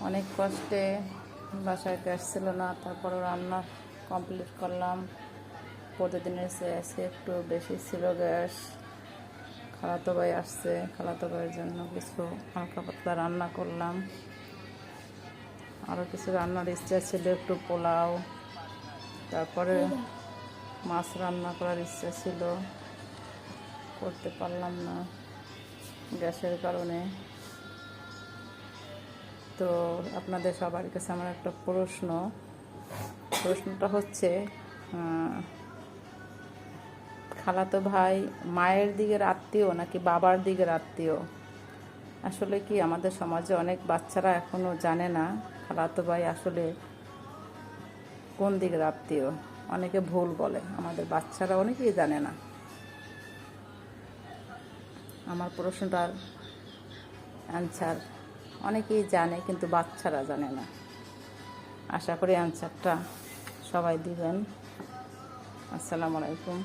অনেক কষ্টে বাসায় গ্যাস ছিল না, তারপরে রান্না কমপ্লিট করলাম। প্রতিদিনের চেয়ে আজকে একটু বেশি ছিল গ্যাস। খালাতো ভাই আসছে, খালাতো ভাইয়ের জন্য কিছু হালকা পাতলা রান্না করলাম। আরও কিছু রান্নার ইচ্ছা ছিল, একটু পোলাও, তারপরে মাছ রান্না করার ইচ্ছা ছিল, করতে পারলাম না গ্যাসের কারণে। তো আপনাদের সবার কাছে আমার একটা প্রশ্নটা হচ্ছে, খালাতো ভাই মায়ের দিকের আত্মীয় নাকি বাবার দিকের আত্মীয়? আসলে কি আমাদের সমাজে অনেক বাচ্চারা এখনও জানে না খালাতো ভাই আসলে কোন দিকের আত্মীয়। অনেকে ভুল বলে, আমাদের বাচ্চারা অনেকেই জানে না। আমার প্রশ্নটার অ্যান্সার অনেকেই জানে, কিন্তু বাচ্চারা জানে না। আশা করি অ্যান্সারটা সবাই দিবেন। আসসালামু আলাইকুম।